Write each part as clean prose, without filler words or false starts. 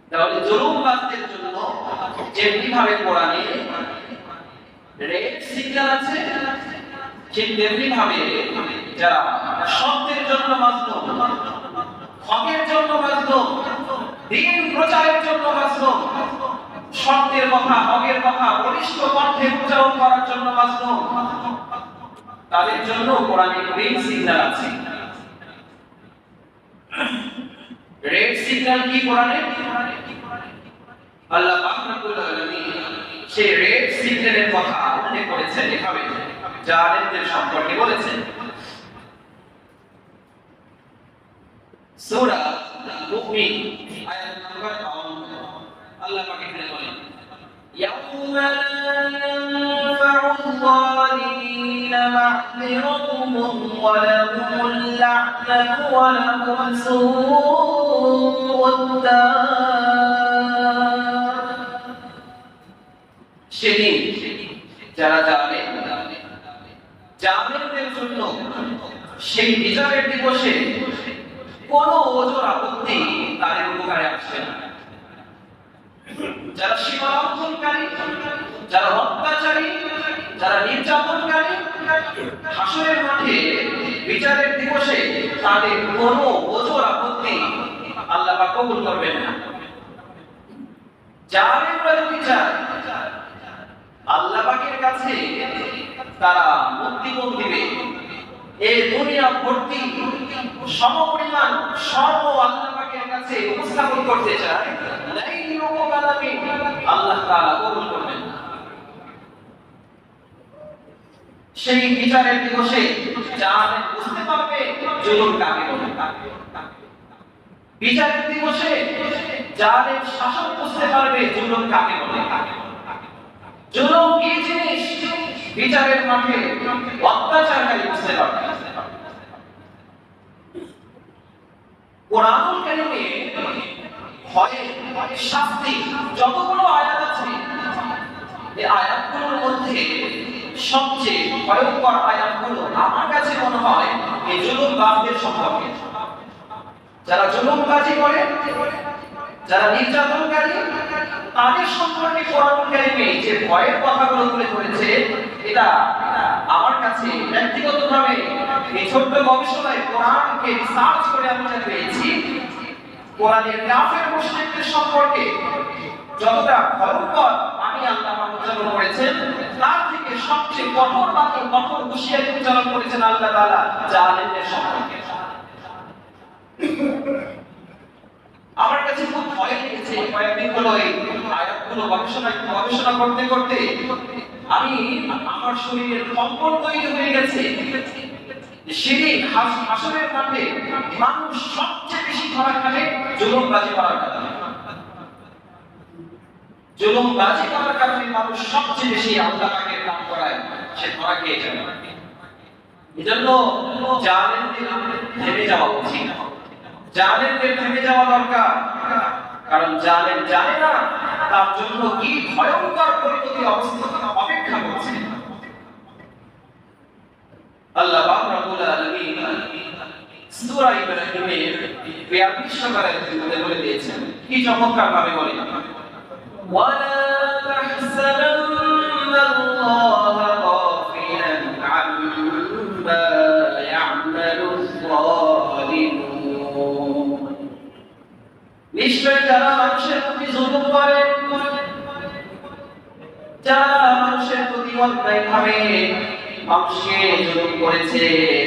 তাহলে জুলুমবাজদের জন্য যেমনি ভাবে কোরআনে রেড সিগন্যাল আছে, ঠিক তেমনি ভাবে যারা সত্যের জন্য মাজলুম, হকের জন্য মাজলুম, দ্বীন প্রচারের জন্য মাজলুম, সত্যের কথা, হকের কথা বলিষ্ঠ কণ্ঠে উচ্চারণ করার জন্য মাজলুম, তাদের জন্য কোরআনে গ্রিন সিগন্যাল আছে। রেড সিগন্যাল কি কোরআনে? আল্লাহ পাক রব্বুল আলামিন সেই রেড সিগন্যালের কথা উল্লেখ করেছেন এভাবে, জালেমদের সম্পর্কে বলেছেন। সূরা মুমিন আয়াত নাম্বার 52 আল্লাহ পাক এখানে বলেন, ইয়াউমা লা ইয়ানফা'ু যালিমিনা মা'যিরাতুহুম ওয়া লাহুমুল লা'নাতু ওয়া লাহুম সুউদ দার। সেদিন যারা জালেমদের জন্য সেই বিচারের দিবসে কোনো ওজোর আপত্তি তাদের উপকারে আসবে না। যারা সীমালঙ্ঘনকারী, যারা অত্যাচারী, যারা নির্যাতনকারী, হাসরের মাঠে বিচারের দিবসে তাদের কোনো ওজোর আপত্তি আল্লাহ পাক কবুল করবেন না। জালেমরা যদি চায় আল্লাহ পাকের কাছে তারা মুক্তিপণ দিবে, এই দুনিয়া ভর্তি সমপরিমাণ স্বর্ণ আল্লাহ পাকের কাছে উপস্থাপন করতে চায়, আল্লাহ তাআলা কবুল করবেন না। সেই বিচারের দিবসে জালেম বুঝতে পারবে জুলুম কাকে বলে। বিচারের দিবসে জালেম শাসক বুঝতে পারবে জুলুম কাকে বলে। জুলুম কি জিনিস বিচারের মাঠে অত্যাচারকারী বুঝতে পারবে। কোরআনুল কারীমে ভয়ে শাস্তি যতগুলো আয়াত আছে, এই আয়াতগুলোর মধ্যে সবচেয়ে ভয়ঙ্কর আয়াতগুলো আমার কাছে মনে হয় এই জুলুমবাজদের সম্পর্কে। যারা জুলুমবাজি করে, যারা নির্যাতনকারী, তাদের সম্পর্কে কোরআনুল কারীমে যে ভয়ের কথাগুলো তুলে ধরেছে, এটা আমার কাছে ব্যক্তিগতভাবে এই ছোট্ট গবেষণায় কোরআনকে রিসার্চ করে আমি যা পেয়েছি, কোরআনের কাফের মুশরিকদের সম্পর্কে যতটা ভয়ঙ্কর আমি আল্লাহ উচ্চারণ করেছেন, তার থেকে সবচেয়ে কঠোর বাক্য, কঠোর হুঁশিয়ারি উচ্চারণ করেছেন আল্লাহ তাআলা জালেমদের সম্পর্কে। আমার কাছে খুব ভয় লেগেছে কয়েকদিন হলো এই আয়াতগুলো গবেষণা করতে করতে আমি আমার শরীরের কম্পন তৈরি হয়ে গেছে। সেদিন হাসরের মাঠে মানুষ সবচেয়ে বেশি ধরা খাবে জুলুমবাজি করার কারণে। জুলুমবাজি করার কারণে মানুষ সবচেয়ে বেশি আল্লাহ পাকের কাম করায়, সে ধরা খেয়ে যাবে। এজন্য জালেমদের থেমে যাওয়া উচিত, জালেমদের থেমে যাওয়া দরকার। কারণ জালেম জানে না তার জন্য কি ভয়ঙ্কর পরিণতি অপেক্ষা করছে। আল্লাহ পাক রব্বুল আলামিন সূরা ইব্রাহিমের 42 নম্বর আয়াতে বলে দিয়েছেন, কি চমৎকার ভাবে বলেন, ওয়ালা তাহসাবান্নাল্লাহা গাফিলান আম্মা ইয়া'মালুয যালিমুন। নিশ্চয় যারা মানুষের প্রতি জুলুম করে, যারা মানুষের প্রতি অন্যায়ভাবে মানুষকে জুলুম করেছে,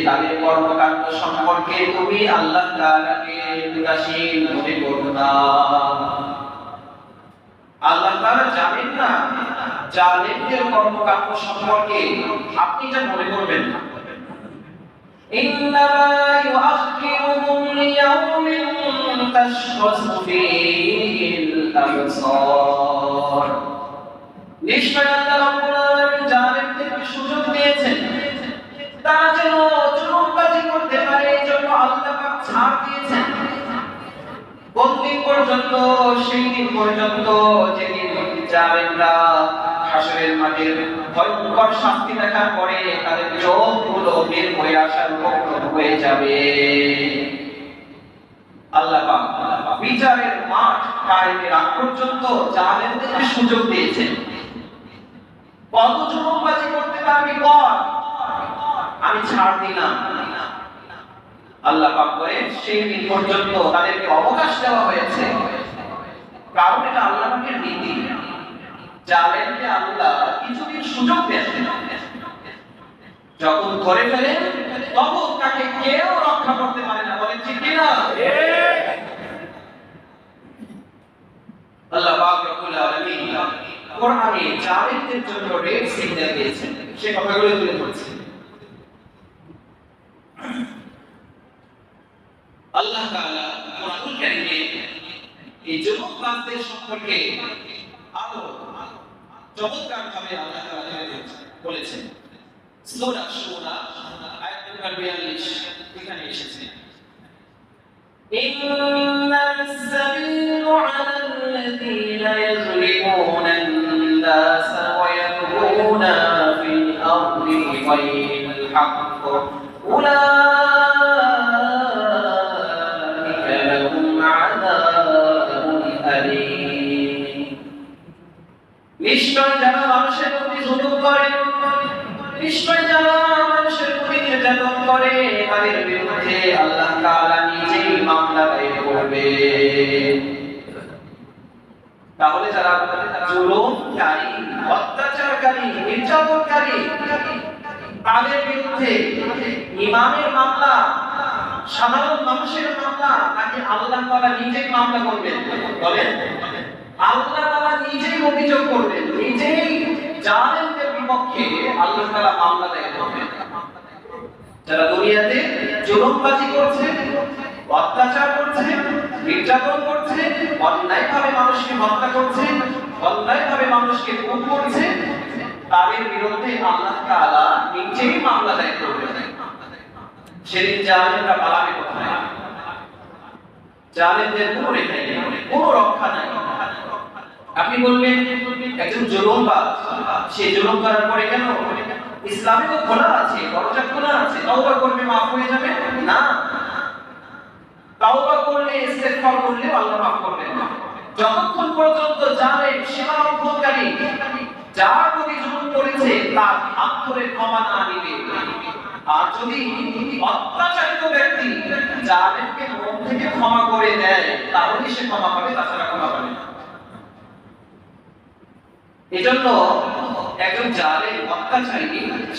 তাদের কর্মকাণ্ড সম্পর্কে তুমি আল্লাহ তাআলাকে উদাসীন মনে করো না। আল্লাহ তাআলা জানেন না জালেমদের কর্মকাণ্ড সম্পর্কে, আপনি যা মনে করবেন না। ইন্নামা ইউআখিরুহুম লিয়াউমিন তাশখাসু ফীহিল আবসার। নিশ্চয় আল্লাহ রাব্বুল আলামিন জালেমদেরকে সুযোগ দিয়েছেন, তারা যেন জুলুমবাজি করতে পারে, এই জন্য আল্লাহ পাক ছাড় দিয়েছেন। কতদিন পর্যন্ত? সেই দিন পর্যন্ত যেদিন জালেমরা হাসরের মাঠে ভয়ঙ্কর শাস্তি দেখার পরে তাদের চোখগুলো বের হয়ে আসার উপক্রম হয়ে যাবে। আল্লাহ পাক বিচারের মাঠ কায়েমের আগ পর্যন্ত জালেমদেরকে সুযোগ দিয়েছেন। কত জুলুমবাজি করতে পারবি কর, আমি ছাড় দিলাম। আল্লাহ পাক বলেন সেই দিন পর্যন্ত তাদেরকে অবকাশ দেওয়া হয়েছে, কারণ এটা আল্লাহ পাকের নীতি। জালেমকে আল্লাহ কিছুদিন সুযোগ দেন, যখন ধরে ফেলে তখন তাকে কেউ রক্ষা করতে পারে না। বলেন ঠিক কিনা? আল্লাহ পাক রব্বুল আলামিন কোরআনে জালেমদের জন্য রেড সিগন্যাল দিয়েছেন, সে কথাগুলো তুলে ধরছি। আল্লাহ তাআলা কোরআনুল কারীমে এই যুবকদের সম্পর্কে আরো চমৎকারভাবে আল্লাহ তাআলা বলেছেন। সূরা শুরা আয়াত নম্বর 42 এখানে এসেছে, ইন্নাস সাবিলু আলাল্লাযীনা ইয়াযলিমুনান নাস ওয়া ইয়াবগুনা ফিল আরদি বিগাইরিল হাক্ক উলাইকা লাহুম আযাবুন আলীম। নিশ্চয় যারা মানুষের প্রতি জুলুম করে, নিশ্চয় যারা মানুষের প্রতি নির্যাতন করে, তাদের বিরুদ্ধে আল্লাহ তাআলা নিজেই মামলা দায়ের করবে। তাহলে যারা জুলুমকারী, অত্যাচারকারী, নির্যাতনকারী, তাদের বিরুদ্ধে ইমামের মামলা, সাধারণ মানুষের মামলা, নাকি আল্লাহ তাআলা নিজেই মামলা করবেন? বলেন, আল্লাহ তাআলা নিজেই অভিযোগ করবেন, নিজেই জালেমদের বিপক্ষে আল্লাহ তাআলা মামলা দায়ের করবেন। যারা দুনিয়াতে জুলুমবাজি করছে, অত্যাচার করছে, নির্যাতন করছে, অন্যায়ভাবে মানুষকে হত্যা করছে, অন্যায়ভাবে মানুষকে খুন করছে, তাদের বিরুদ্ধে আল্লাহ তাআলা নিজেই মামলা দায়ের করবেন। সেদিন জালেমরা পালাবে কোথায়? জালেমদের কোনো রেখা নেই, কোনো রক্ষা নাই। আপনি বলবেন একজন জুলুমবাজ, সে জুলুম করার পরে কেন? ইসলামে তো খোলা আছে, দরজা খোলা আছে, তওবা করবে মাফ হয়ে যাবে না। তওবা করলে, ইস্তেগফার করলে আল্লাহ মাফ করবেন না। যতক্ষণ পর্যন্ত জালেম, সীমা লঙ্ঘনকারী, যার প্রতি জুলুম করেছে তার হাত ধরে ক্ষমা না দিবে, আর যদি অত্যাচারিত ব্যক্তি জালেমকে মন থেকে ক্ষমা করে দেয়, তাহলে সে ক্ষমা পাবে, তাছাড়া ক্ষমা পাবে না। এজন্য একজন জালেম, অত্যাচারী,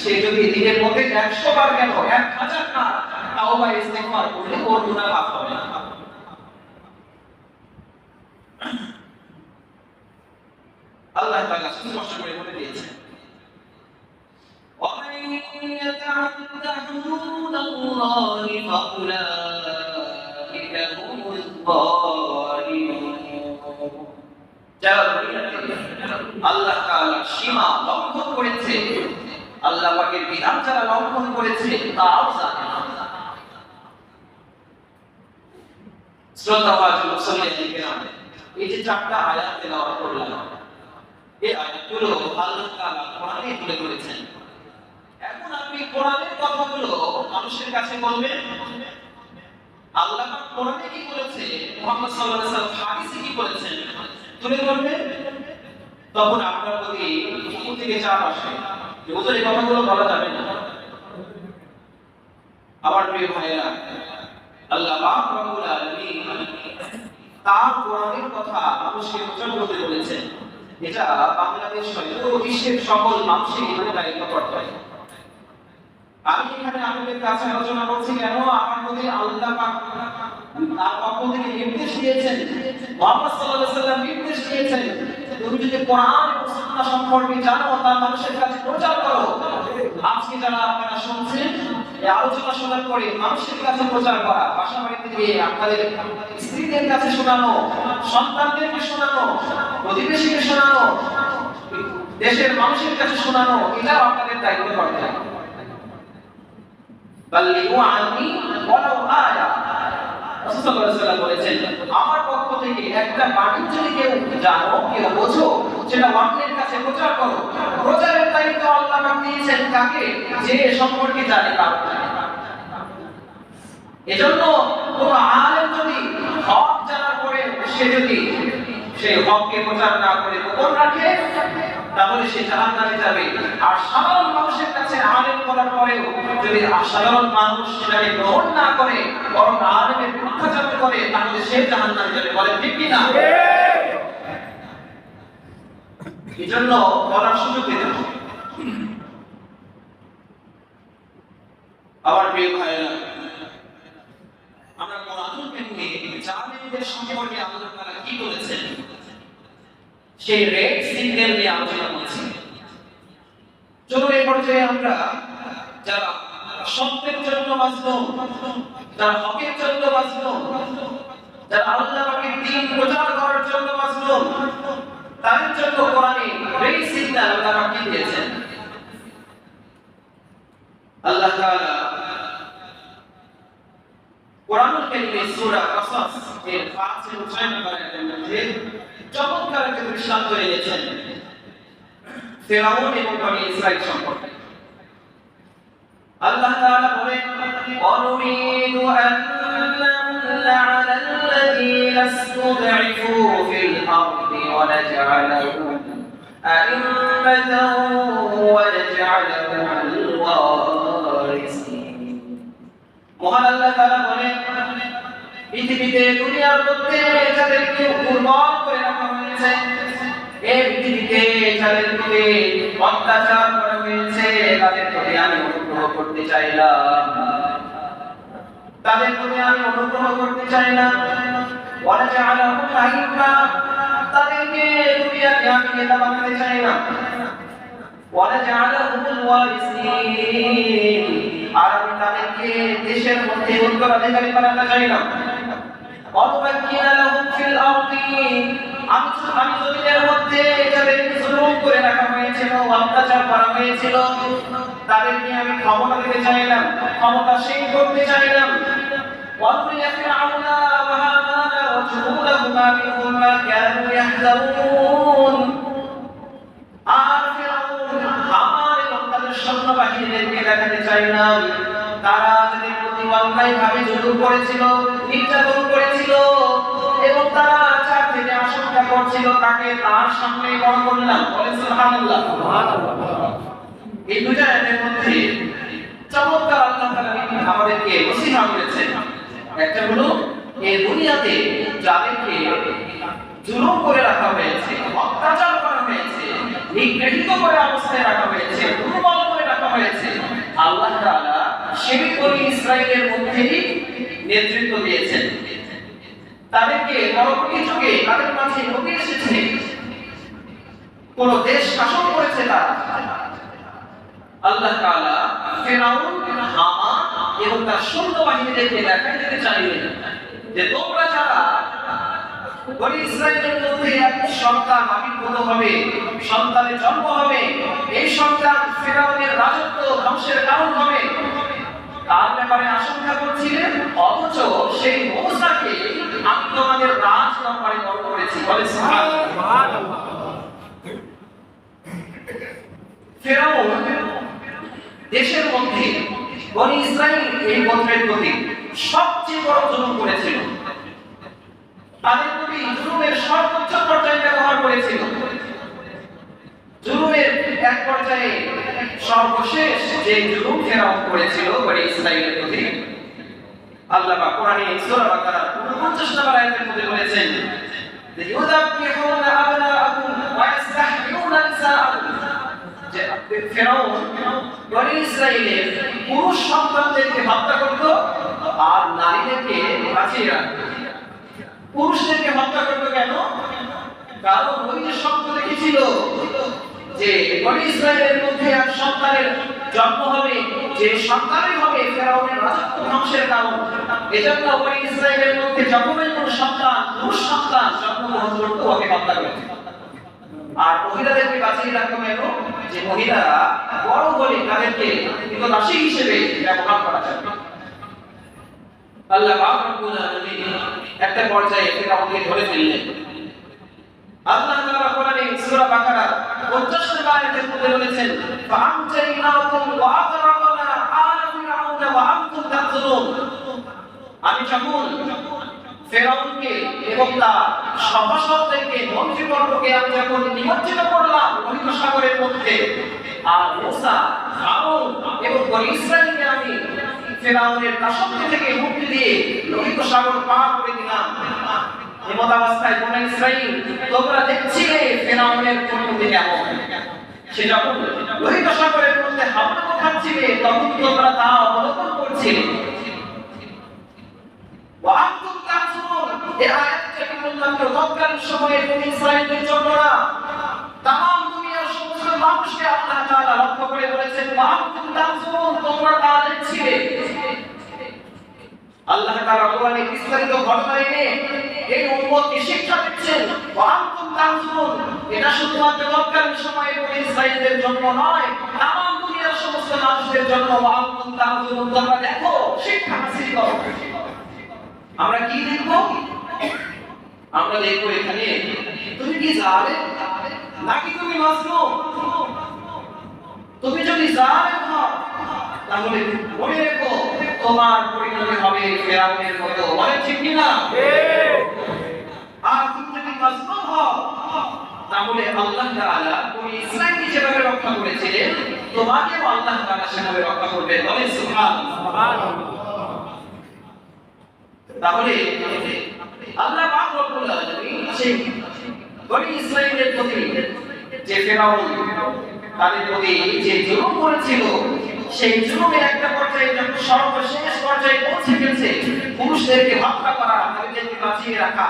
সে যদি দিনের মধ্যে 100 বার কেন 1000 বার তাওবা ইস্তেগফার করলে ওর গুনাহ মাফ হবে না। আল্লাহ তাআলা স্পষ্ট করে বলে দিয়েছেন, وَمَن يَتَعَدَّ حُدُودَ اللَّهِ فَأُولَٰئِكَ هُمُ الظَّالِمُونَ। যারা দুনিয়াতে আল্লাহ তাআলার সীমা লঙ্ঘন করেছে, আল্লাহ পাকের বিধান যারা লঙ্ঘন করেছে, তাও জানে না। শ্রদ্ধাভাজন মুসলিম কেরাম, এই যে 4টা আয়াত তেলাওয়াত করলাম, এই আয়াতগুলো আল্লাহ তাআলা কোরআনে তুলে ধরেছেন। এখন আপনি কোরআনের কথাগুলো মানুষের কাছে বলবেন, আল্লাহ পাক কোরআনে কি বলেছে, মুহাম্মদ সাল্লাল্লাহু আলাইহি ওয়াসাল্লাম হাদিসে কি বলেছেন তুলে ধরবেন। তখন আপনার প্রতি উপর থেকে চাপ আসে যে ওদের এই কথাগুলো বলা যাবে না। আমার প্রিয় ভাইয়েরা, আল্লাহ পাক রব্বুল আলামিন তার কোরআনের কথা মানুষকে প্রচার করতে বলেছেন। এটা বাংলাদেশ সহ বিশ্বের সকল মানুষের এখানে দায়িত্ব করতে হয়। আমি এখানে আপনাদের কাছে আলোচনা করছি কেন? আমার প্রতি আল্লাহ পাক তার পক্ষ থেকে নির্দেশ দিয়েছেন, মুহাম্মদ সাল্লাল্লাহু আলাইহি ওয়াসাল্লাম নির্দেশ দিয়েছেন, তুমি যদি কোরআন এবং সুন্নাহ সম্পর্কে জানো, তা মানুষের কাছে প্রচার করো। আজকে যারা আপনারা শুনছেন, এই আলোচনা শোনার পরে মানুষের কাছে প্রচার করা, বাসাবাড়িতে গিয়ে আপনাদের স্ত্রীদের কাছে শোনানো, সন্তানদেরকে শোনানো, প্রতিবেশীকে শোনানো, দেশের মানুষের কাছে শোনানো, এটাও আপনাদের দায়িত্ব করতে হবে। বাল্লিগু আন্নি ওয়ালাউ আয়া, রাসূল সাল্লাল্লাহু আলাইহি ওয়াসাল্লাম বলেছেন, আমার পক্ষ থেকে একটা বাণী যদি কেউ জানো, কেউ বোঝো, সেটা অন্যের কাছে প্রচার করো। প্রচারের দায়িত্ব আল্লাহ পাক দিয়েছেন কাকে? যে সম্পর্কে জানে তার। এজন্য কোন আলেম যদি হক জানার পরে সে যদি সেই হককে প্রচার না করে গোপন রাখে তাহলে সে জাহান্নামে যাবে। আর সাধারণ মানুষের কাছে আলেম বলার পরেও যদি সাধারণ মানুষ সেটাকে গ্রহণ না করে বরং আলেমের বিরুদ্ধাচরণ করে তাহলে সে জাহান্নামে যাবে। বলে ঠিক কি না? এই জন্য বলার সুযোগ দিতে হবে। আমার প্রিয় ভাইরা, আমরা কোরআনুল কারীমে জালেমদের সম্পর্কে আল্লাহ তাআলা কি বলেছেন সেই রেড সিগন্যাল নিয়ে আলোচনা করছি। চলুন এই পর্যায়ে আমরা যারা সত্যের জন্য বাঁচলুম, যারা হকের জন্য বাঁচলুম, যারা আল্লাহ পাকের দ্বীন প্রচার করার জন্য বাঁচলুম, তাদের জন্য কোরআনে রেড সিগন্যাল আল্লাহ পাক দিয়েছেন। আল্লাহ তাআলা কোরআনুল কারীমে সূরা কাসাস এর 5 এবং 6 নম্বর আয়াতের মধ্যে চমৎকার একটা দৃষ্টান্ত এনেছেন ফিরআউন এবং বনি ইসরাইল সম্পর্কে। আল্লাহ তাআলা বলেন, "ওয়ানুরিদু আন নামন্না আলাল্লাযীনা ইসতুদঈফু ফিল আরদি ওয়া নাজ'আলাহুম আ'iম্মাতান ওয়া নাজ'আলাহুমুল ওয়ারিসিন।" মহান আল্লাহ তাআলা বলেন, পৃথিবীতে দুনিয়ার মধ্যে যাদেরকে দুর্বল করে রাখা হয়েছে, এই পৃথিবীতে যাদের প্রতি অত্যাচার করা হয়েছে তাদের প্রতি আমি অনুগ্রহ করতে চাইলাম, তাদের প্রতি আমি অনুগ্রহ করতে চাইলাম। ওয়ালা জাআলাহুম আইম্মা, তাদেরকে দুনিয়াতে আমি নেতা বানাতে চাইলাম। ওয়ালা জাআলাহুমুল ওয়ারিসিন, আর আমি তাদেরকে দেশের মধ্যে উত্তরাধিকারী বানাতে চাইলাম। ওয়ানুমাক্কিনা লাহুম ফিল আরদি, আমি জমিনের মধ্যে যাদেরকে জুলুম করে রাখা হয়েছিল, অত্যাচার করা হয়েছিল, তাদেরকে আমি ক্ষমতা দিতে চাইলাম, ক্ষমতাসীন করতে চাইলাম। ওয়ানুরিয়া ফিরআউনা ওয়া হামানা ওয়া জুনুদাহুমা মিনহুম মা কানু ইয়াহযারুন, আর ফিরআউন, হামান এবং তাদের সৈন্যবাহিনীদেরকে দেখাতে চাইলাম তারা যাদের প্রতি অন্যায়ভাবে জুলুম করেছিল, নির্যাতন করেছিল এবং তারা যার থেকে আশঙ্কা করছিল তাকে তার সামনে বড় করলাম। বলেন সুবহানাল্লাহ। এই দুইটা আয়াতের মধ্যে চমৎকার আল্লাহ তাআলা আমাদেরকে নসিহত করেছেন। একটা হলো এই দুনিয়াতে যাদেরকে জুলুম করে রাখা হয়েছে, অত্যাচার করা হয়েছে, নিগৃহীত করে অবস্থায় রাখা হয়েছে, দুর্বল করে রাখা হয়েছে, আল্লাহ তাআলা সেই বনি ইসরাইলের মধ্যেই নেতৃত্ব দিয়েছেন। তাদেরকে পরবর্তী যুগে তাদের মাঝে নবী এসেছে, কোন দেশ শাসন করেছে তারা। আল্লাহ তাআলা ফিরআউন, হামান এবং তার সৈন্যবাহিনীদেরকে দেখাই দিতে চাইলেন যে তোমরা যারা বনি ইসরাইলের মধ্যে এক সন্তান আবির্ভূত হবে, সন্তানের জন্ম হবে, এই সন্তান ফিরআউনের রাজত্ব ধ্বংসের কারণ হবে, তার ব্যাপারে আশঙ্কা করছিলেন, অথচ সেই মূসাকে আমি তোমাদের রাজ দরবারে বড় করেছি। বলে সুবহানাল্লাহ। ফিরআউন দেশের মধ্যে বনি ইসরাইল এই গোত্রের প্রতি সবচেয়ে বড় জুলুম করেছিল, তাদের প্রতি জুলুমের সর্বোচ্চ পর্যায়ে ব্যবহার করেছিল। জুলুমের এক পর্যায়ে সর্বশেষ যে জুলুম ফিরআউন করেছিল বনি ইসরাইলের প্রতি, আল্লাহ পাক কোরআনে সূরা বাকারার 49 নম্বর আয়াতের মধ্যে বলেছেন যে ইউযাব্বিহুনা আবনাআকুম ওয়া ইস্তাহয়ুনা নিসাআকুম, যে ফিরআউন বনি ইসরাইলের পুরুষ সন্তানদেরকে হত্যা করত আর নারীদেরকে বাঁচিয়ে রাখত। পুরুষদেরকে হত্যা করত কেন? কারণ ওই যে স্বপ্ন দেখেছিল যে বনি ইসরাইলের মধ্যে এক সন্তানের জন্ম হবে, যে সন্তানই হবে ফিরআউনের রাজত্ব ধ্বংসের কারণ। এজন্য বনি ইসরাইলের মধ্যে যখনই কোনো সন্তান, পুরুষ সন্তান জন্মগ্রহণ করত ওকে হত্যা করত। আর মহিলাদেরকে বাঁচিয়ে রাখতো কেন? যে মহিলারা বড় হলে তাদেরকে দাসী হিসেবে ব্যবহার করা যাবে। আল্লাহ পাক রব্বুল আলামিন একটা পর্যায়ে ফিরআউনকে ধরে ফেললেন। আল্লাহ তাআলা কোরআনে সূরা বাকারা 50 নম্বর আয়াতের মধ্যে বলেছেন, ফাআমজাইনাকুম ওয়া আগরাকনা আলা ফিরআউনা ওয়া আনতুম তানজুরুন। আমি যখন ফেরাউনকে এবং তার সভাসদদেরকে মন্ত্রীবর্গকে আমি যখন নিমজ্জিত করলাম লোহিত সাগরের মধ্যে, আর মুসা, হারুন এবং বনী ইসরাঈলকে আমি ফেরাউনের দাসত্ব থেকে মুক্তি দিয়ে লোহিত সাগর পার করে দিলাম। এমত অবস্থায় বনী ইসরাঈল তোমরা দেখছিলে ফেরাউনের পরিণতি কেমন। সে যখন লোহিত সাগরের মধ্যে হাবুডুবু খাচ্ছিলে তখন তোমরা তা অবলোকন করছিলে। ওয়ান্তুম তানজুরুন, এই আয়াতটা কেবলমাত্র তৎকালীন সময়ে বনী ইসরাঈলদের জন্য না, তামাম দুনিয়ার সমস্ত মানুষকে আল্লাহ তাআলা লক্ষ্য করে বলেছেন ওয়ান্তুম তানজুরুন, তোমরা তা দেখছিলে। আল্লাহ তাআলা কোরআনে বিস্তারিত ঘটনা এনে এই উম্মতকে শিক্ষা দিচ্ছেন ওয়ান্তুম তানজুরুন। এটা শুধুমাত্র তৎকালীন সময়ে বনী ইসরাঈলদের জন্য নয়, তামাম দুনিয়ার সমস্ত মানুষদের জন্য ওয়ান্তুম তানজুরুন, তোমরা দেখো, শিক্ষা হাসিল করো। আমরা কি দেখব? আমরা দেখব এখানে তুমি কি জালেম নাকি তুমি মাজলুম। তুমি যদি জালেম হও তাহলে মনে রেখো তোমার পরিণতি হবে ফেরাউনের মতো। বলেন ঠিক কি না? আর তুমি যদি মাজলুম হও তাহলে আল্লাহ তাআলা বনী ইসরাঈলকে যেভাবে রক্ষা করেছিলেন তোমাকেও আল্লাহ তাআলা সেভাবে রক্ষা করবেন। বলেন সুবহানাল্লাহ। তাহলে আল্লাহ পাক রব্বুল আলামিন সেই বনী ইসরাঈলের প্রতি যে ফেরাউন তাদের প্রতি যে জুলুম করেছিল, সেই জুলুমের একটা পর্যায়ে যখন সর্বশেষ পর্যায়ে পৌঁছে গেছে, পুরুষদেরকে হত্যা করা, নারীদেরকে বাঁচিয়ে রাখা,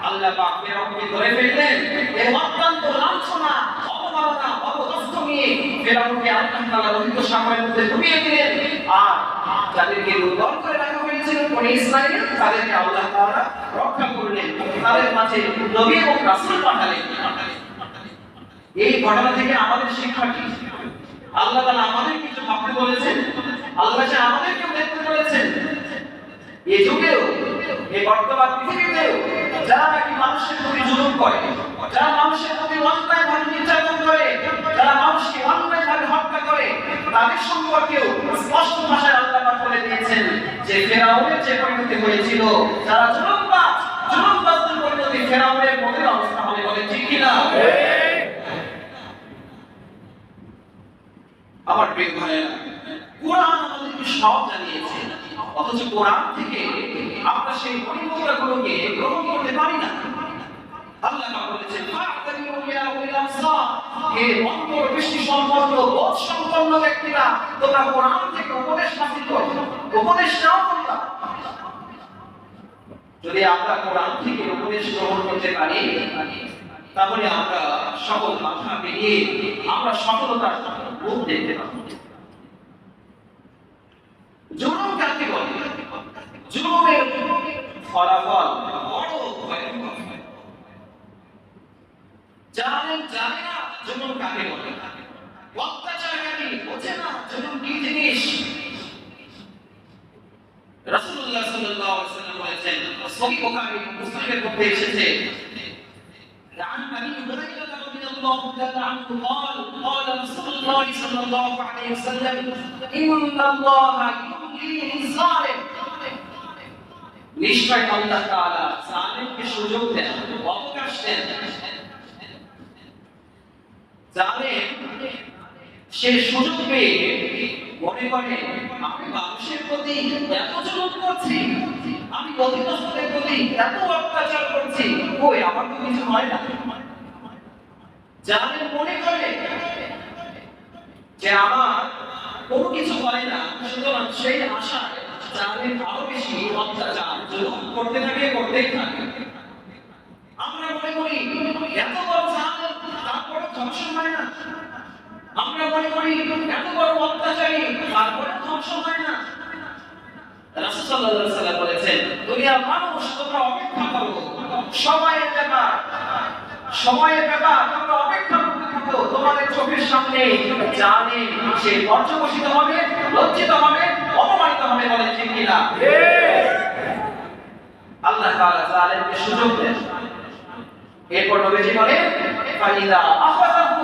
আল্লাহ পাক ফেরাউনকে ধরে ফেললেন। এই অত্যন্ত লাঞ্ছনা, অবমাননা, অপদস্থ নিয়ে ফেরাউনকে আল্লাহ তাআলা লোহিত সাগরের মধ্যে ডুবিয়ে দিলেন। আর যাদেরকে দুর্বল করে রাখা হয়েছিল বনী ইসরাঈল, তাদেরকে আল্লাহ তাআলা রক্ষা করলেন, তাদের মাঝে নবী এবং রাসূল পাঠালেন। এই ঘটনা থেকে আমাদের শিক্ষা কি? আল্লাহ তাআলা আমাদের কিছু ভাবতে বলেছেন, আল্লাহ যে আমাদেরকে দেখতে বলেছেন। এই যুগেও, এই বর্তমান পৃথিবীতেও যারা নাকি মানুষের প্রতি জুলুম করে, যারা মানুষের প্রতি অন্যায়ভাবে নির্যাতন করে, যারা মানুষকে অন্যায়ভাবে হত্যা করে, তাদের সম্পর্কেও স্পষ্ট ভাষায় আল্লাহ পাক বলে দিয়েছেন যে ফেরাউনের যে পরিণতি হয়েছিল, যারা জুলুমবাজদের পরিণতি ফেরাউনের মতো অবস্থা হবে। বলে ঠিক কি না? আমার প্রিয় ভাইয়েরা, কোরআন আমাদেরকে সব জানিয়েছে, অথচ কোরআন থেকে আমরা সেই পরিমূলগুলোকে গ্রহণ করতে পারি না। আল্লাহ পাক বলেছেন ফা'তাবিরু ইয়া উলিল আবসার, হে অন্তর দৃষ্টি সম্পন্ন বোধ সম্পন্ন ব্যক্তিরা, তোমরা কোরআন থেকে উপদেশ হাসিল করো, উপদেশ নাও তোমরা। যদি আমরা কোরআন থেকে উপদেশ গ্রহণ করতে পারি তাহলে আমরা সকল বাধা পেরিয়ে আমরা সফলতার মুখ দেখতে পাবো। জুলুম কাকে বলে? জুলুমের ফলাফল বড় ভয়ঙ্কর। জালেম জানে না জুলুম কাকে বলে, অত্যাচারকারী বোঝে না জুলুম কি জিনিস। রাসূলুল্লাহ সাল্লাল্লাহু আলাইহি ওয়াসাল্লাম বলেছেন, সহিহ বুখারী মুসলিমের মধ্যে এসেছে, عن أبي هريرة رضي الله تعالى عنه قال قال رسول الله صلى الله عليه وسلم إن الله يملي للظالم, নিশ্চয় আল্লাহ তাআলা জালেমকে সুযোগ দেন, অবকাশ দেন। জালেম সে সুযোগ পেয়ে মনে করে আমি মানুষের প্রতি এত জুলুম করছি, আমি অধিকারীদের প্রতি এত অত্যাচার করছি, কই আমার তো কিছু হয় না। জালেম মনে করে যে আমার কোনো কিছু হয় না, সুতরাং সেই আশায় জালেম আরো বেশি অত্যাচার জুলুম করতেই থাকে। আমরা মনে করি এত বড় জালেম তারপরে ধ্বংস হয় না, আমরা মনে করি এত বড় অত্যাচারী তারপরে ধ্বংস হয় না। রাসূল সাল্লাল্লাহু আলাইহি ওয়াসাল্লাম বলেছেন, দুনিয়ার মানুষ তোমরা অপেক্ষা করো, সময়ের ব্যাপার তোমরা অপেক্ষা করতে থাকো। তোমাদের চোখের সামনে জালেম সে পর্যবসিত হবে, লজ্জিত হবে, অপমানিত হবে। বলে ঠিক কি না? আল্লাহ তাআলা জালেমকে সুযোগ দেন। এরপর নবীজি বলেন ফাইদা আখাযাহু,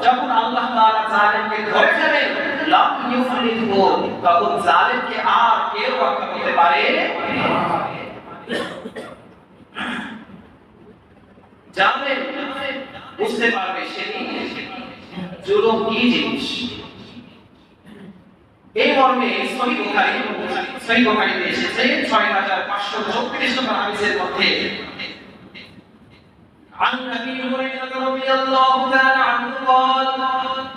যখন আল্লাহ তাআলা জালেমকে ধরে ফেলেন, লাম ইউফলিহু, তখন জালেমকে আর কেউ রক্ষা করতে পারে না। জানবেন, বুঝতে পারবে সেদিন জুলুম কি জিনিস। এই মর্মে সহিহ বুখারীতে এসেছে 6534 নম্বর হাদিসের মধ্যে عن أبي هريرة رضي الله تعالى عنه قال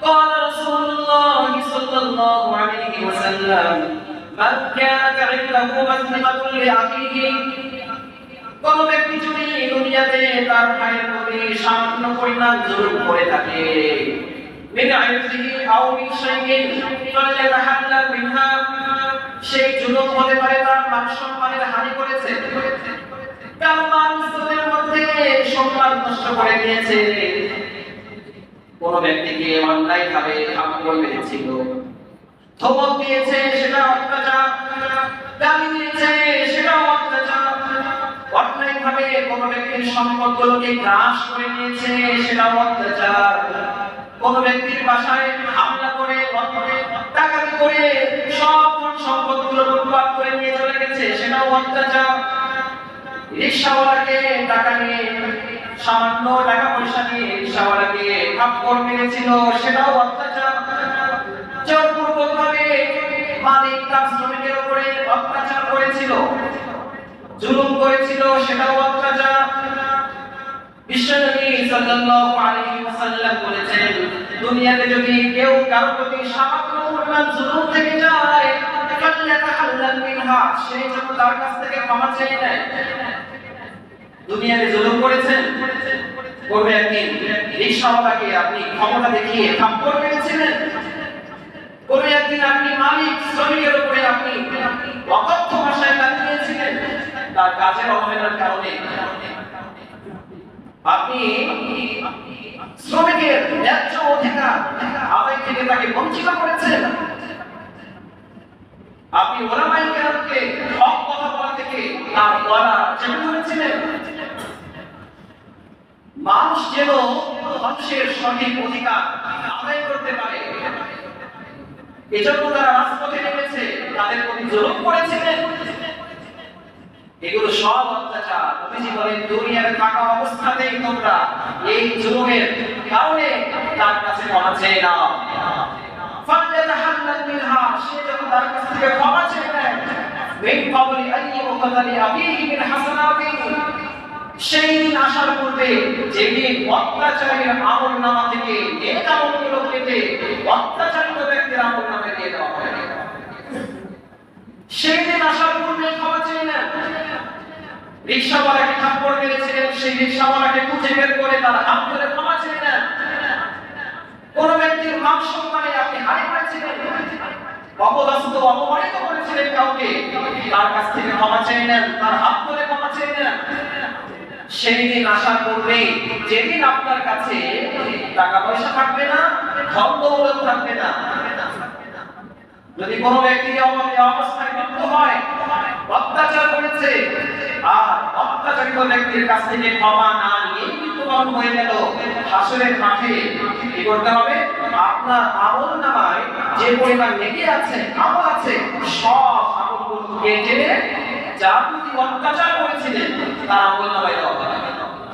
قال رسول الله صلى الله عليه وسلم من كانت عنده مظلمة لأخيه কোন ব্যক্তি যদি দুনিয়াতে তার ভাইয়ের প্রতি সামান্য পরিমাণ জুলুম করে থাকে من عرضه أو من شيء فليتحلل منها সেই জুলুম হতে পারে তার মান সম্মানের হানি করেছে, কারণ মানুষদের মধ্যে সম্মান নষ্ট করে দিয়েছে, কোন ব্যক্তিকে অন্যায়ভাবে কামড় মেরেছিল, ধমক দিয়েছে সেটা অত্যাচার, গালি দিয়েছে সেটা অত্যাচার, অন্যায়ভাবে কোন ব্যক্তির সম্পদগুলোকে গ্রাস করে নিয়েছে সেটা অত্যাচার, কোন ব্যক্তির বাসায় হামলা করে ডাকাতি করে সব সম্পদগুলো লুটপাট করে নিয়ে চলে গেছে সেটাও অত্যাচার, রিকশাওয়ালাকে টাকা নিয়ে সামান্য টাকা পয়সা নিয়ে রিকশাওয়ালাকে থাপ্পড় মেরেছিল সেটাও অত্যাচার, জোরপূর্বকভাবে মালিক তার শ্রমিকের উপরে অত্যাচার করেছিল, জুলুম করেছিল সেটাও অত্যাচার। বিশ্বনবী সাল্লাল্লাহু আলাইহি ওয়াসাল্লাম বলেছেন, দুনিয়াতে যদি কেউ কারো প্রতি সামান্য পরিমাণ জুলুম থেকে যায় ফাল্যাতাহাল্লাল মিনহা, সে যেন তার কাছ থেকে ক্ষমা চেয়ে নেয়। দুনিয়াতে জুলুম করেছেন, করবে একদিন রিকশাওয়ালাকে আপনি ক্ষমতা দেখিয়ে থাপ্পড় মেরেছিলেন, করবে একদিন আপনি মালিক শ্রমিকের উপরে আপনি অকথ্য ভাষায় গালি দিয়েছিলেন, তার কাজের অবহেলার কারণে আপনি শ্রমিকের ন্যায্য অধিকার আদায় থেকে তাকে বঞ্চিত করেছেন, আপনি ওলামায়ে কেরামকে হক কথা বলা থেকে তার গলা চেপে ধরেছিলেন। মানুষ যেন মানুষের সঠিক অধিকার আদায় করতে পারে এজন্য তারা রাজপথে নেমেছে, তাদের প্রতি জুলুম করেছিলেন, এগুলো সব অত্যাচার। নবীজি বলেন, দুনিয়াতে থাকা অবস্থাতেই তোমরা এই জুলুমের কারণে তার কাছে ক্ষমা চেয়ে নাও, ফাল্যাতাহাল্লাল মিনহা, সে যখন তার কাছ থেকে ক্ষমা চেয়ে নেয়, মিন ক্বাবলি আন ইউখাযা লিআবিহি মিন হাসানাতিহি, সেই দিন আসার পূর্বে যেদিন অত্যাচারীর আমলনামা থেকে নেক আমলগুলো কেটে অত্যাচারিত ব্যক্তির আমলনামা দিয়ে দেওয়া হবে, সেই দিন আসার পূর্বে ক্ষমা চেয়ে নেন। রিকশাওয়ালাকে থাপ্পড় মেরেছিলেন, সেই রিকশাওয়ালাকে খুঁজে বের করে তার হাত ধরে ক্ষমা চেয়ে নেন। কোন ব্যক্তির মান সম্মানে আপনি হানি করেছিলেন, অপদস্থ অপমানিত করেছিলেন কাউকে, তার কাছ থেকে ক্ষমা চেয়ে নেন, তার হাত ধরে ক্ষমা চেয়ে নেন। সেই দিন আসার পূর্বে যেদিন আপনার কাছে টাকা পয়সা থাকবে না, ধন দৌলত থাকবে না, যদি কোনো ব্যক্তি অবস্থায় মৃত্যু হয়, অত্যাচার করেছে আর অত্যাচারিত ব্যক্তির কাছ থেকে ক্ষমা না নিয়ে মৃত্যুবরণ হয়ে গেল, হাসরের মাঠে কি করতে হবে? আপনার আমলনামায় যে পরিমাণ নেকি আছে, আমল আছে, সব আমলগুলো কেটে যার প্রতি অত্যাচার করেছিলেন তার আমলনামায় দেওয়া হবে।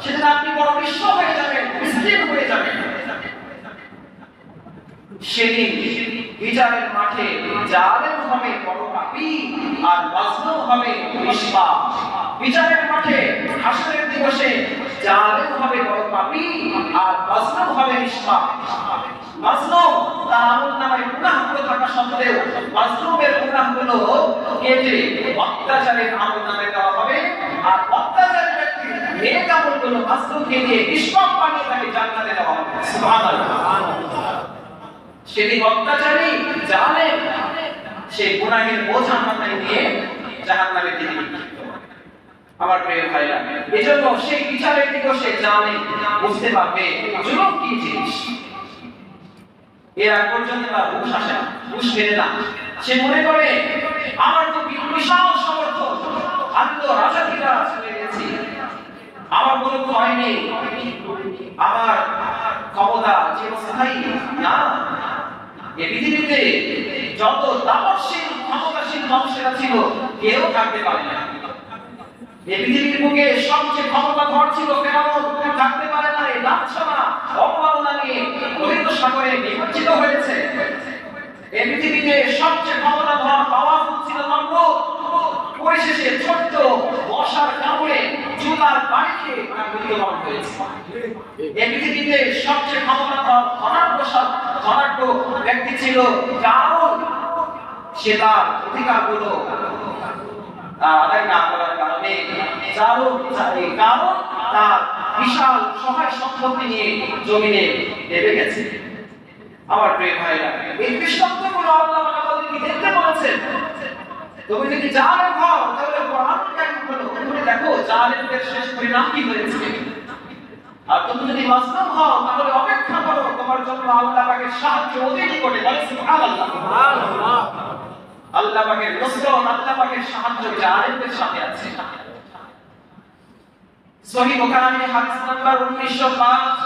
সেটা আপনি বড় বিশ্ব হয়ে যাবেন, বিস্তীর্ণ হয়ে যাবেন। সেদিন বিচারের মাঠে জালেম হবে বড় পাপী আর মাজলুম হবে নিষ্পাপ। বিচারের মাঠে হাসরের দিবসে জালেম হবে বড় পাপী আর মাজলুম হবে নিষ্পাপ। মাজলুম তার আমলনামায় গুনাহগুলো থাকা সত্ত্বেও মাজলুমের গুনাহগুলো কেটে অত্যাচারের আমলনামায় দেওয়া হবে, আর অত্যাচারী ব্যক্তির নেক আমলগুলো মাজলুমকে দিয়ে নিষ্পাপ বানিয়ে তাকে জান্নাতে দেওয়া হবে। সুবহানাল্লাহ। সেদিন অত্যাচারী জালেম সে গুনাহের বোঝা মাথায় নিয়ে জাহান্নামের দিকে নিক্ষিপ্ত হবে। আমার প্রিয় ভাইরা, এজন্য সেই বিচারের দিবসে জালেম বুঝতে পারবে জুলুম কি জিনিস। এর আগ পর্যন্ত তার হুঁশ আসে না, হুঁশ ফেরে না। সে মনে করে আমার তো বিশাল সমর্থন, আমি তো রাজাধিকার চলে গেছি, আমার কোনো ভয় নেই, আমার ক্ষমতা চিরস্থায়ী না। এই পৃথিবীতে যত তাপসীন ক্ষমতাসীন মানুষেরা ছিল কেউ থাকতে পারে না, এই পৃথিবীর বুকে সবচেয়ে ক্ষমতাধর ছিল ফেরাউন, থাকতে পারে না, এই লাঞ্ছনা অপমাননা নিয়ে লোহিত সাগরে নিমজ্জিত হয়েছে। এই পৃথিবীতে সবচেয়ে ক্ষমতাধর পাওয়ারফুল ছিল নমরুদ, পরিশেষে ছোট্ট মশার কামড়ে জুতার বাড়ি খেয়ে তার মৃত্যুবরণ হয়েছে। এই পৃথিবীতে সবচেয়ে ক্ষমতাধর ধনাঢ্য ব্যক্তি ছিল কারণ সে তার অধিকারগুলো আদায় না করার কারণে কারণ তার বিশাল সহায় সম্পত্তি নিয়ে জমিনে নেমে গেছে। আমার প্রিয় ভাইরা, এই দৃষ্টান্তগুলো আল্লাহ আমাদেরকে দেখতে বলেছেন। তুমি যদি জালেম হও তাহলে কোরআন কায়েম করো, তুমি দেখো জালেমদের শেষ পরিণাম কি হয়েছে। আর তুমি যদি মাজলুম হও তাহলে অপেক্ষা করো, তোমার জন্য আল্লাহ পাকের সাহায্য অতি নিকটে। বলে সুবহানাল্লাহ, সুবহানাল্লাহ। আল্লাহ পাকের নসরত, আল্লাহ পাকের সাহায্য জালেমদের সাথে আছে। সহিহ বুখারী হাদিস নাম্বার 1905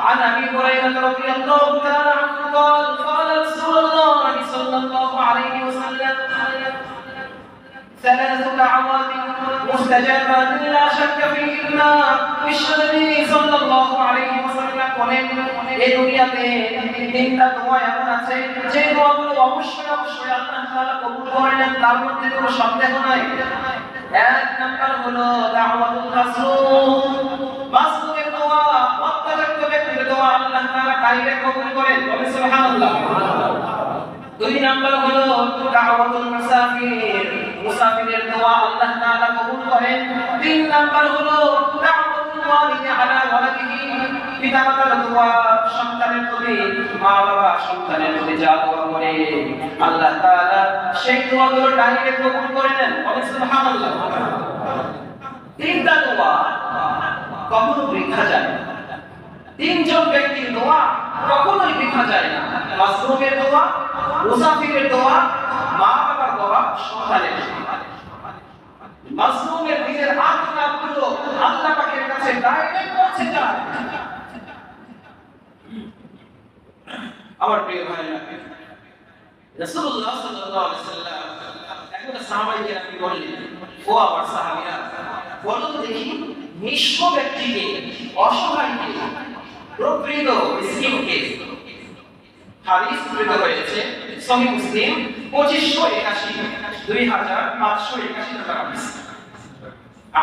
عن ابي هريره رضي الله تعالى عنه قال قال رسول الله صلى الله عليه وسلم ثلاث دعوات مستجابات لا شك فيهن বিশ্বনবী সাল্লাল্লাহু আলাইহি ওয়াসাল্লাম বলেন, এই দুনিয়াতে তিনটা দোয়া এমন আছে যে দোয়াগুলো অবশ্যই আল্লাহ তাআলা কবুল করেন, তার মধ্যে কোনো সন্দেহ নাই। এক নাম্বার হলো দাওয়াতুল মাসরুর, মাসরুরের দোয়া, অত্যাচারিত ব্যক্তির দোয়া আল্লাহ তাআলা ডাইরেক্ট কবুল করেন। বলে সুবহানাল্লাহ। দুই নাম্বার হলো দাওয়াতুল মুসাফির, মুসাফিরের দোয়া আল্লাহ তাআলা কবুল করেন। তিন নাম্বার হলো দাওয়াতুল ওয়ালিদি আলা ওয়ালাদিহি, পিতামাতার দোয়া সন্তানের প্রতি, মা বাবা সন্তানের প্রতি যা দোয়া করে আল্লাহ তাআলা সেই দোয়াগুলো ডাইরেক্ট কবুল করে নেন। বলে সুবহানাল্লাহ। তিনটা দোয়া কখনো বৃথা যায় না। তিনজন ব্যক্তির দোয়া কখনোই বৃথা যায় না। মাসরুমের দোয়া, মুসাফিরের দোয়া, মা বাবার দোয়া, সন্তানের দোয়া। মাসরুমের নিজের আত্মাগুলো আল্লাহ পাকের কাছে ডাইরেক্ট পৌঁছে যায়। আমার প্রিয় ভাইরা, রাসূলুল্লাহ সাল্লাল্লাহু আলাইহি ওয়াসাল্লাম একজন সাহাবীকে আপনি বললেন, ও আমার সাহাবীরা, বলো তো দেখি নিঃস্ব ব্যক্তিকে, অসহায়কে, প্রকৃত মিসকিনকে, হাদিস বর্ণিত হয়েছে সহিহ মুসলিম 2581 নম্বর হাদিস।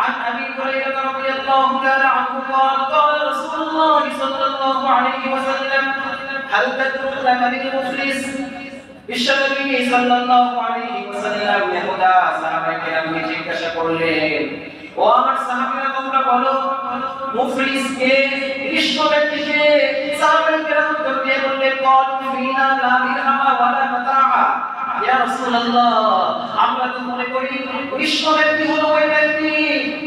عن ابي هريره رضي الله تعالى عنه قال قال رسول الله صلى الله عليه وسلم هل تدرون من المفلس। বিশ্বনবী সাল্লাল্লাহু আলাইহি ওয়াসাল্লাম ইহুদা সাহাবায়ে কেরামকে জিজ্ঞাসা করলেন, ও আমার সাহাবীরা তোমরা বলো মুফলিস কে, নিঃস্ব ব্যক্তিকে। সাহাবায়ে কেরাম উত্তর দিয়ে বললেন, ক্বালু ফিনা লা দিরহামা ওয়ালা মাতাআ। ইয়া রাসূলুল্লাহ, আমরা তো মনে করি নিঃস্ব ব্যক্তি হলো ওই ব্যক্তি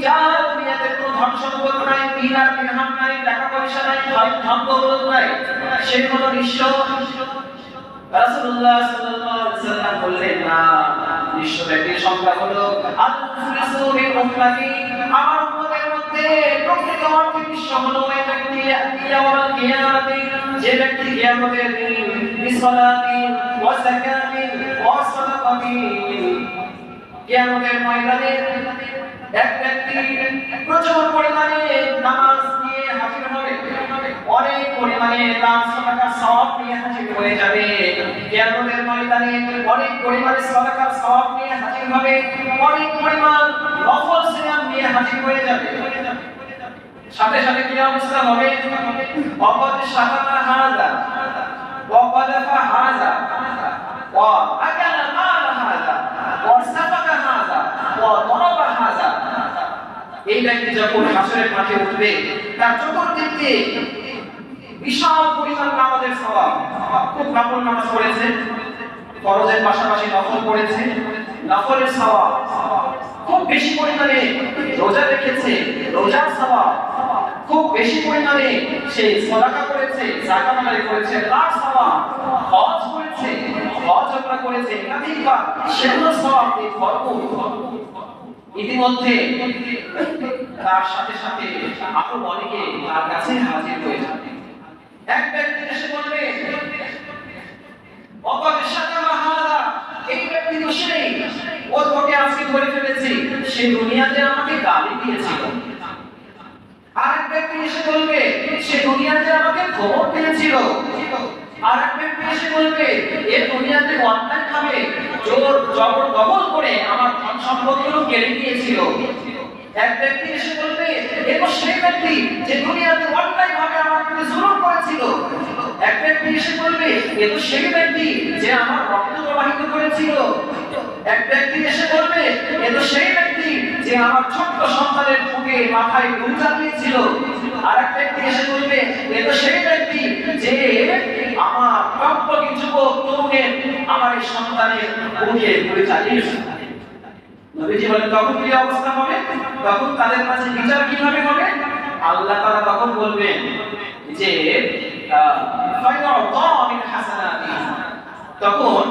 যার দুনিয়াতে কোনো ধন সম্পদ নাই, দিনার দিরহাম নাই, টাকা পয়সা নাই, ধন দৌলত নাই, সে হলো নিঃস্ব। রাসূলুল্লাহ সাল্লাল্লাহু আলাইহি ওয়াসাল্লাম বললেন, না, নিঃস্ব ব্যক্তির সংখ্যা হলো আল-মুফলিসু মিন উম্মতি, আমার উম্মতের মধ্যে প্রকৃত অর্থে নিঃস্ব হলো ওই ব্যক্তি ইয়াউমাল কিয়ামতি, যে ব্যক্তি কিয়ামতের দিন বিসলাতি ওয়া যাকাতি ওয়া সাদাকাতি, কিয়ামতের ময়দানে এক ব্যক্তি প্রচুর পরিমাণে নামাজ নিয়ে হাজির হবে, অনেক পরিমাণে দান সাদাকার সওয়াব নিয়ে হাজির হয়ে যাবে। কিয়ামতের ময়দানে অনেক পরিমাণে সাদাকার সওয়াব নিয়ে হাজির হবে, অনেক পরিমাণ নফল সিয়াম নিয়ে হাজির হয়ে যাবে। সাথে সাথে কি অবস্থা হবে? ওয়াকাদ শাহাদা হাযা ওয়া কাদাফা হাযা ওয়া আকালা মাল হাযা ওয়া সাফাকা হাযা ওয়া দারাবা হাযা। এই ব্যক্তি যখন হাসরের মাঠে উঠবে, তার চতুর্দিক দিয়ে বিশাল পরিমাণ নামাজের সওয়াব, খুব নফল নামাজ পড়েছে, ফরজের পাশাপাশি নফল পড়েছে, নফলের সওয়াব খুব বেশি পরিমাণে, রোজা রেখেছে, রোজার সওয়াব খুব বেশি পরিমাণে, সে সাদাকা করেছে, যাকাত আদায় করেছে, তার সওয়াব, হজ করেছে, হজ উমরা করেছে, একাধিকবার সেগুলো সওয়াব ভরপুর। ইতিমধ্যে তার সাথে সাথে আরো অনেকে তার কাছে হাজির হয়ে যাবে। এক ব্যক্তি এসে বলবে, ওয়াকাদ শাকারা হাযা, এই ব্যক্তি তো সেই, ও তোকে আজকে ধরে ফেলেছি, সে সে দুনিয়াতে আমাকে গালি দিয়েছিল। আরেক ব্যক্তি এসে বলবে সে দুনিয়াতে আমাকে ধমক দিয়েছিল। আরেক ব্যক্তি এসে বলবে এ দুনিয়াতে অন্যায়ভাবে জোর জবরদখল করে আমার ধন সম্পদগুলো কেড়ে নিয়েছিল। এক ব্যক্তি এসে বলবে এ তো সেই ব্যক্তি যে দুনিয়াতে অন্যায়ভাবে আমার প্রতি জুলুম করেছিল। এক ব্যক্তি এসে বলবে এ তো সেই ব্যক্তি যে আমার রক্ত প্রবাহিত করেছিল। এক ব্যক্তি এসে বলবে এ তো সেই ব্যক্তি যে আমার ছোট্ট সন্তানের বুকে মাথায় গুলি চালিয়েছিল। আর এক ব্যক্তি এসে বলবে এ তো সেই ব্যক্তি যে আমার টকটকে যুবক তরুণের আমার এই সন্তানের বুকে গুলি চালিয়েছিল। নবীজি বলেন তখন কি অবস্থা হবে? তখন তাদের কাছে বিচার কিভাবে হবে? আল্লাহ তাআলা তখন বলবেন যে তখন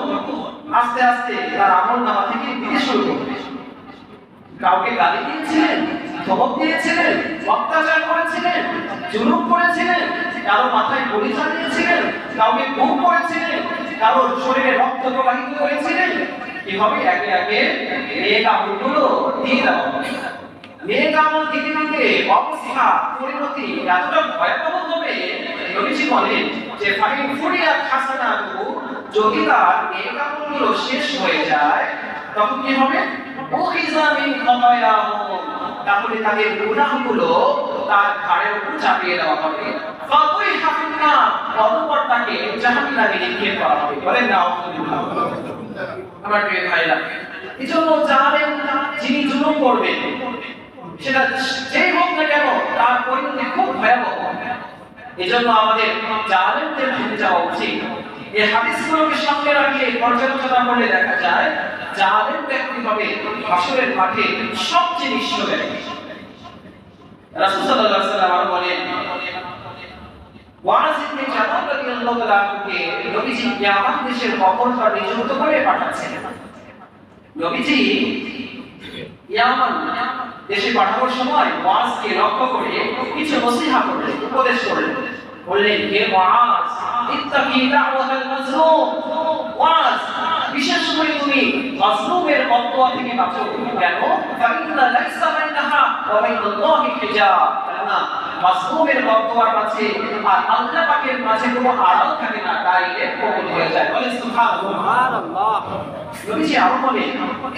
আস্তে আস্তে তার আমলনামা থেকে দিতে শুরু করবে। কাউকে গালি দিয়েছিলেন, ধমক দিয়েছিলেন, অত্যাচার করেছিলেন, জুলুম করেছিলেন, কারো মাথায় গুলি চালিয়েছিলেন, কাউকে খুন করেছিলেন, কারো শরীরে রক্ত প্রবাহিত করেছিলেন, কি হবে? একে একে নেক আমলগুলো দিয়ে দেওয়া হবে। নেক আমল দিতে দিতে অবস্থা পরিণতি এতটা ভয়াবহ হবে, নবীজি বলেন যে ফাহিম ফুরিয়াত হাসানাতু, যদি তার নেক আমলগুলো শেষ হয়ে যায় তখন কি হবে? উখিযা মিন খাতায়াহুম, তাহলে তাদের গুনাহগুলো তার ঘাড়ের উপর চাপিয়ে দেওয়া হবে। ফাতুই হাফিনা, অতঃপর তাকে জাহান্নামে নিক্ষেপ করা হবে। বলেন নাউযুবিল্লাহ। আমার প্রিয় ভাইরা, এজন্য জানেন যিনি জুলুম করবেন সেটা যেই হোক না কেন তার পরিণতি খুব ভয়াবহ। এজন্য আমাদের জালেমদের ভেঙে যাওয়া উচিত। এই হাদিসগুলোকে সামনে রাখলে পর্যালোচনা করলে দেখা যায় জালেম ব্যক্তি হবে হাসরের মাঠে সবচেয়ে নিঃস্ব ব্যক্তি। রাসূল সাল্লাল্লাহু আলাইহি ওয়াসাল্লাম বলেন ওয়াজ ইবনে জামাল রাদিয়াল্লাহু তাআলা কে নবীজি কিয়ামত দেশের গভর্নর নিযুক্ত করে পাঠাচ্ছেন। নবীজি ইয়ামান দেশে পাঠানোর সময় ওয়াজকে লক্ষ্য করে কিছু নসিহত করলেন, উপদেশ করলেন। বললেন হে ওয়াজ, ইত্তাকি দাওয়াতাল মাজলুম, ওয়াজ বিশেষ করে তুমি মাজলুমের বদদুয়া থেকে বাঁচো। কেন? ফাইন্না লাইসা বাইনাহা ওয়া বাইনাল্লাহি হিজাব, কেননা মাজলুমের বদদুয়ার মাঝে আর আল্লাহ পাকের মাঝে কোনো আড়াল থাকে না, ডাইরেক্ট কবুল হয়ে যায়। বলেন সুবহানাল্লাহ। নবীজি আরো বলেন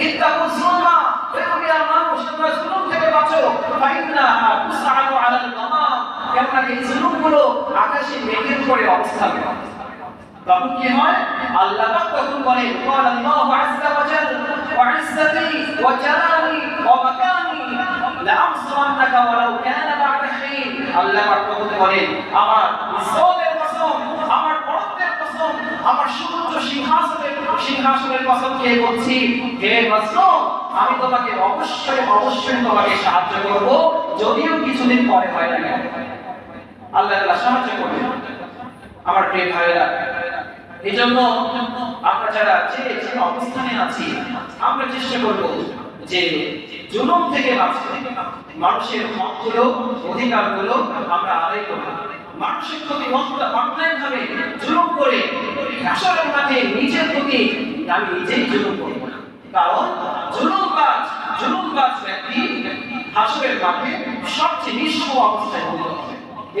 ইত্তাকু যুলমা, তুমি মানুষ তোমরা জুলুম থেকে বাঁচো। ফাইন্নাহা তুসআলু আলাল গামাম, কেননা এই জুলুমগুলো আকাশে মেঘের উপরে অবস্থান করে। তখন কি হয়? আল্লাহ পাক তখন বলেন ক্বাল আল্লাহু আযজা ওয়া জাল্লা ওয়া ইজ্জাতি ওয়া জালালি ওয়া মাকানি লাআনসুরান্নাকা ওয়ালাউ কানা বা'দা হিন। আল্লাহ পাক তখন বলেন আমার ইজ্জতের কসম, আমার বড়ত্বের কসম, আমার সুউচ্চ সিংহাসনের কসম খেয়ে বলছি হে মাজলুম, আমি তোমাকে অবশ্যই তোমাকে সাহায্য করব, যদিও কিছুদিন পরে হয় না কেন। আল্লাহ তাআলা সাহায্য করবেন। আমার প্রিয় ভাইরা, এজন্য আমরা যারা যে অবস্থানে আছি আমরা চেষ্টা করব যে জুলুম থেকে বাঁচতে, মানুষের হকগুলো অধিকারগুলো আমরা আদায় করব। মানুষের প্রতি অন্যায়ভাবে জুলুম করে হাসরের মাঠে নিজের প্রতি আমি নিজেই জুলুম করব না, কারণ জুলুমবাজ ব্যক্তি হাসরের মাঠে সবচেয়ে নিঃস্ব অবস্থায় হবে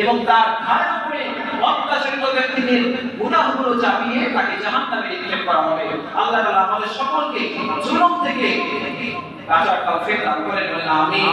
এবং তার ঘাড়ের উপরে অত্যাচারিত ব্যক্তিদের গুনাহগুলো চাপিয়ে তাকে জাহান্নামে নিক্ষেপ করা হবে। আল্লাহ তাআলা আমাদের সকলকে জুলুম থেকে বাঁচার তৌফিক দান করেন। বলেন আমিন।